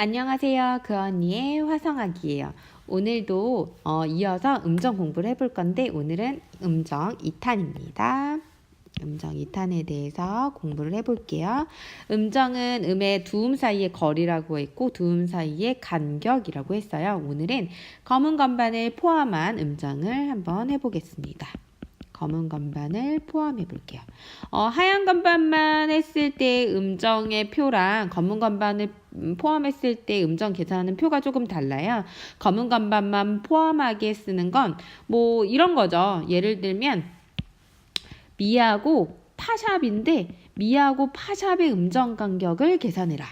안녕하세요. 그 언니의 화성학이에요. 오늘도 이어서 음정 공부를 해볼 건데 오늘은 음정 2탄입니다. 음정 2탄에 대해서 공부를 해볼게요. 음정은 음의 두음 사이의 거리라고 했고 두음 사이의 간격이라고 했어요. 오늘은 검은 건반을 포함한 음정을 한번 해보겠습니다. 검은 건반을 포함해 볼게요. 하얀 건반만 했을 때 음정의 표랑 검은 건반을 포함했을 때 음정 계산하는 표가 조금 달라요. 검은 건반만 포함하게 쓰는 건 뭐 이런 거죠. 예를 들면 미하고 파샵인데 미하고 파샵의 음정 간격을 계산해라.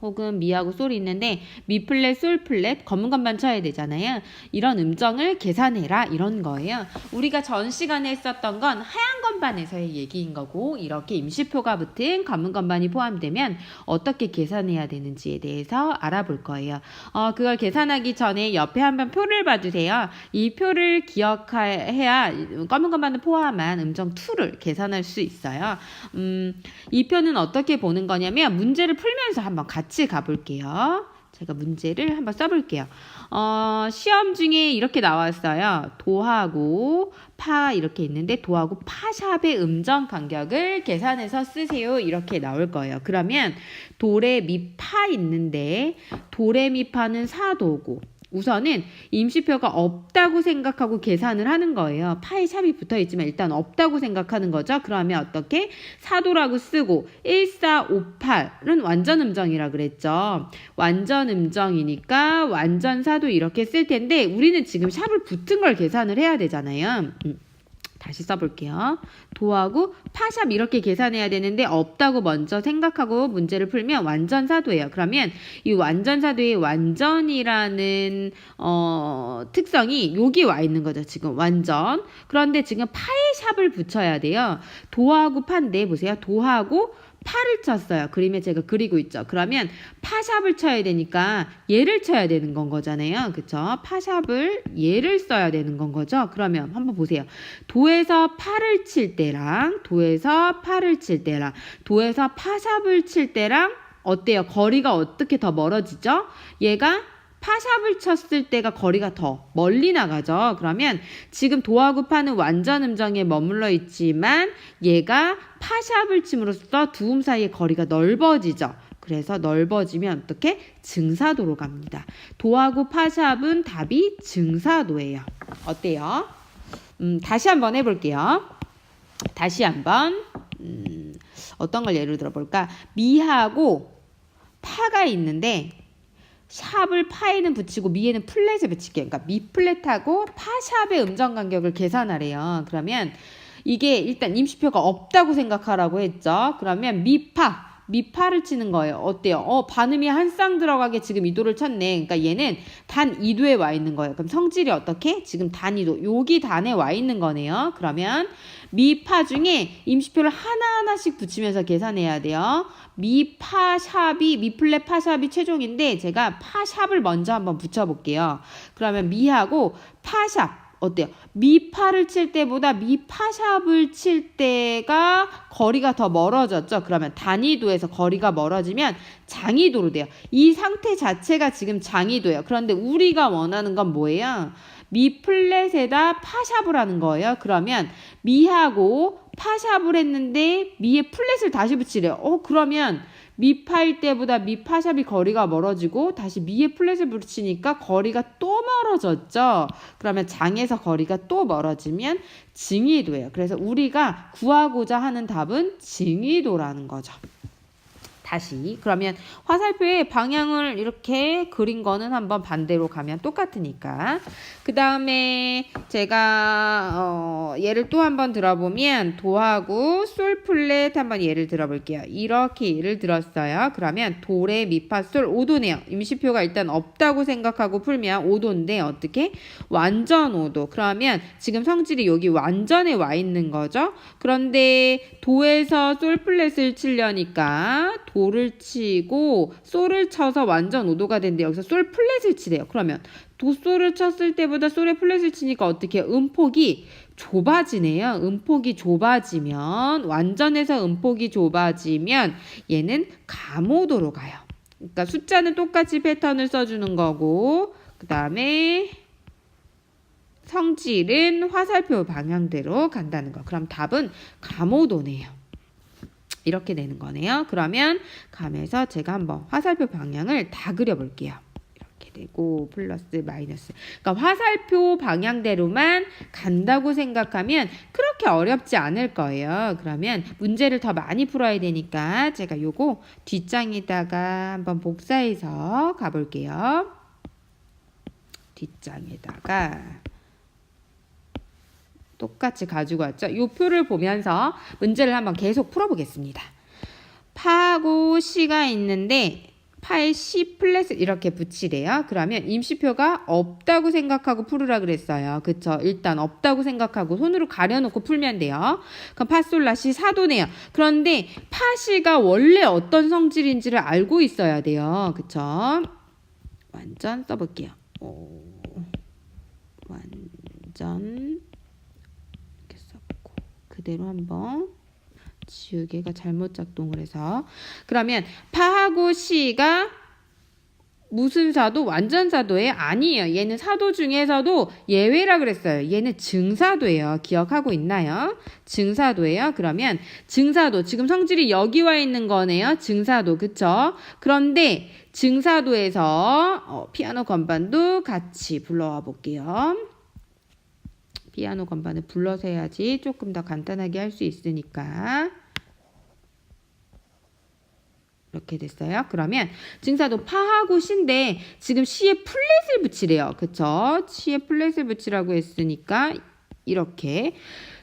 혹은 미하고 솔이 있는데 미 플랫, 솔 플랫, 검은 건반 쳐야 되잖아요. 이런 음정을 계산해라 이런 거예요. 우리가 전 시간에 했었던 건 하얀 건반에서의 얘기인 거고 이렇게 임시표가 붙은 검은 건반이 포함되면 어떻게 계산해야 되는지에 대해서 알아볼 거예요. 그걸 계산하기 전에 옆에 한번 표를 봐주세요. 이 표를 기억해야 검은 건반을 포함한 음정 2를 계산할 수 있어요. 이 표는 어떻게 보는 거냐면 문제를 풀면서 한번 같이 가볼게요. 제가 문제를 한번 써볼게요. 시험 중에 이렇게 나왔어요. 도하고 파 이렇게 있는데 도하고 파샵의 음정 간격을 계산해서 쓰세요. 이렇게 나올 거예요. 그러면 도레미파 있는데 도레미파는 사도고 우선은 임시표가 없다고 생각하고 계산을 하는 거예요. 파에 샵이 붙어있지만 일단 없다고 생각하는 거죠. 그러면 어떻게? 사도라고 쓰고 1458은 완전 음정이라 그랬죠. 완전 음정이니까 완전 사도 이렇게 쓸 텐데 우리는 지금 샵을 붙은 걸 계산을 해야 되잖아요. 다시 써볼게요. 도하고 파샵 이렇게 계산해야 되는데 없다고 먼저 생각하고 문제를 풀면 완전사도예요. 그러면 이 완전사도의 완전이라는 특성이 여기 와 있는 거죠. 지금 완전. 그런데 지금 파에 샵을 붙여야 돼요. 도하고 파인데 보세요. 도하고 파를 쳤어요. 그림에 제가 그리고 있죠. 그러면 파샵을 쳐야 되니까 얘를 쳐야 되는 건 거잖아요. 그쵸? 파샵을 얘를 써야 되는 건 거죠. 그러면 한번 보세요. 도에서 파를 칠 때랑 도에서 파를 칠 때랑 도에서 파샵을 칠 때랑 어때요? 거리가 어떻게 더 멀어지죠? 얘가 파샵을 쳤을 때가 거리가 더 멀리 나가죠. 그러면 지금 도하고 파는 완전 음정에 머물러 있지만 얘가 파샵을 침으로써 두음 사이의 거리가 넓어지죠. 그래서 넓어지면 어떻게? 증사도로 갑니다. 도하고 파샵은 답이 증사도예요. 어때요? 다시 한번 해볼게요. 다시 한번 어떤 걸 예를 들어볼까? 미하고 파가 있는데 샵을 파에는 붙이고 미에는 플랫을 붙일게요. 그러니까 미 플랫하고 파샵의 음정 간격을 계산하래요. 그러면 이게 일단 임시표가 없다고 생각하라고 했죠. 그러면 미파를 치는 거예요. 어때요? 반음이 한 쌍 들어가게 지금 2도를 쳤네. 그러니까 얘는 단 2도에 와 있는 거예요. 그럼 성질이 어떻게? 지금 단 2도. 여기 단에 와 있는 거네요. 그러면 미파 중에 임시표를 하나하나씩 붙이면서 계산해야 돼요. 미플랫 파샵이 최종인데 제가 파샵을 먼저 한번 붙여볼게요. 그러면 미하고 파샵 어때요? 미파를 칠 때보다 미파샵을 칠 때가 거리가 더 멀어졌죠. 그러면 단위도에서 거리가 멀어지면 장위도로 돼요. 이 상태 자체가 지금 장위도예요. 그런데 우리가 원하는 건 뭐예요? 미 플랫에다 파샵을 하는 거예요. 그러면 미하고 파샵을 했는데 미에 플랫을 다시 붙이래요. 그러면 미파일 때보다 미파샵이 거리가 멀어지고 다시 미에 플랫을 붙이니까 거리가 또 멀어졌죠. 그러면 장에서 거리가 또 멀어지면 증위도예요. 그래서 우리가 구하고자 하는 답은 증위도라는 거죠. 다시 그러면 화살표의 방향을 이렇게 그린 거는 한번 반대로 가면 똑같으니까 그 다음에 제가 예를 또 한번 들어보면 도하고 솔 플랫 한번 예를 들어볼게요. 이렇게 예를 들었어요. 그러면 도레 미파 솔 5도네요. 임시표가 일단 없다고 생각하고 풀면 5도인데 어떻게? 완전 5도. 그러면 지금 성질이 여기 완전에 와 있는 거죠. 그런데 도에서 솔 플랫을 치려니까 도를 치고 솔을 쳐서 완전 5도가 된대. 여기서 솔 플랫을 치래요. 그러면 도솔을 쳤을 때보다 솔에 플랫을 치니까 어떻게 음폭이 좁아지네요. 음폭이 좁아지면 완전에서 음폭이 좁아지면 얘는 감오도로 가요. 그러니까 숫자는 똑같이 패턴을 써주는 거고 그 다음에 성질은 화살표 방향대로 간다는 거. 그럼 답은 감오도네요. 이렇게 되는 거네요. 그러면 감에서 제가 한번 화살표 방향을 다 그려볼게요. 이렇게 되고 플러스 마이너스. 그러니까 화살표 방향대로만 간다고 생각하면 그렇게 어렵지 않을 거예요. 그러면 문제를 더 많이 풀어야 되니까 제가 요거 뒷장에다가 한번 복사해서 가볼게요. 뒷장에다가 똑같이 가지고 왔죠. 이 표를 보면서 문제를 한번 계속 풀어보겠습니다. 파하고 C가 있는데 파에 C 플랫을 이렇게 붙이래요. 그러면 임시표가 없다고 생각하고 풀으라 그랬어요. 그쵸? 일단 없다고 생각하고 손으로 가려놓고 풀면 돼요. 그럼 파솔라 C 사도네요. 그런데 파 C가 원래 어떤 성질인지를 알고 있어야 돼요. 그쵸? 완전 써볼게요. 완전 그대로 한번 지우개가 잘못 작동을 해서 그러면 파하고 C가 무슨 사도? 완전 사도예요? 아니에요. 얘는 사도 중에서도 예외라 그랬어요. 얘는 증사도예요. 기억하고 있나요? 증사도예요. 그러면 증사도 지금 성질이 여기 와 있는 거네요. 증사도 그쵸? 그런데 증사도에서 피아노 건반도 같이 불러와 볼게요. 피아노 건반을 불러서 해야지 조금 더 간단하게 할 수 있으니까 이렇게 됐어요. 그러면 증사도 파하고 C인데 지금 C에 플랫을 붙이래요. 그쵸? C에 플랫을 붙이라고 했으니까 이렇게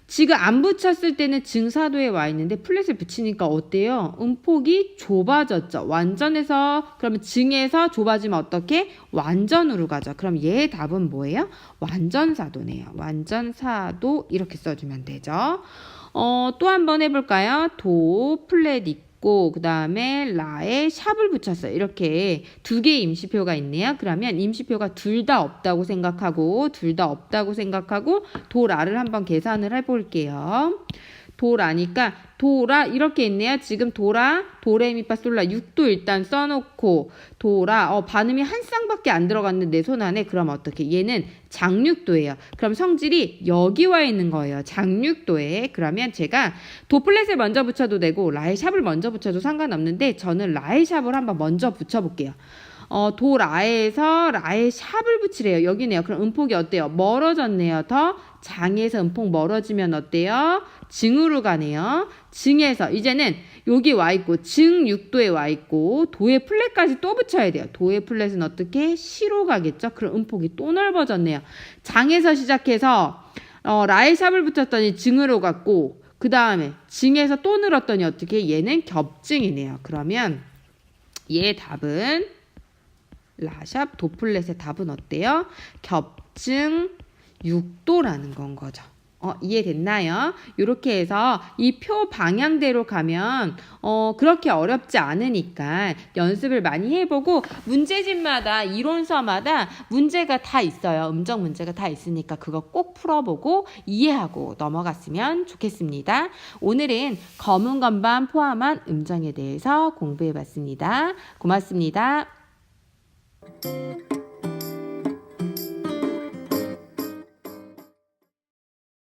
지금 안 붙였을 때는 증사도에 와 있는데 플랫을 붙이니까 어때요? 음폭이 좁아졌죠. 완전에서 그러면 증에서 좁아지면 어떻게? 완전으로 가죠. 그럼 얘의 답은 뭐예요? 완전사도네요. 완전사도 이렇게 써주면 되죠. 또 한번 해볼까요? 도 플랫 있고 그 다음에 라에 샵을 붙였어요. 이렇게 두 개의 임시표가 있네요. 그러면 임시표가 둘 다 없다고 생각하고 도 라를 한번 계산을 해볼게요. 도라니까 도라 이렇게 있네요. 지금 도라 도레미파솔라 6도 일단 써놓고 도라 반음이 한 쌍밖에 안 들어갔는데 내 손 안에 그럼 어떻게 얘는 장육도예요. 그럼 성질이 여기 와 있는 거예요. 장육도에 그러면 제가 도 플랫을 먼저 붙여도 되고 라의 샵을 먼저 붙여도 상관없는데 저는 라의 샵을 한번 먼저 붙여볼게요. 도 라에서 라의 샵을 붙이래요. 여기네요. 그럼 음폭이 어때요? 멀어졌네요. 더 장에서 음폭 멀어지면 어때요? 증으로 가네요. 증에서 이제는 여기 와 있고 증 6도에 와 있고 도의 플랫까지 또 붙여야 돼요. 도의 플랫은 어떻게? C로 가겠죠. 그럼 음폭이 또 넓어졌네요. 장에서 시작해서 라의 샵을 붙였더니 증으로 갔고 그 다음에 증에서 또 늘었더니 어떻게? 얘는 겹증이네요. 그러면 얘의 답은 라샵 도플렛의 답은 어때요? 겹증 6도라는 건 거죠. 이해됐나요? 이렇게 해서 이 표 방향대로 가면 그렇게 어렵지 않으니까 연습을 많이 해보고 문제집마다 이론서마다 문제가 다 있어요. 음정 문제가 다 있으니까 그거 꼭 풀어보고 이해하고 넘어갔으면 좋겠습니다. 오늘은 검은 건반 포함한 음정에 대해서 공부해봤습니다. 고맙습니다.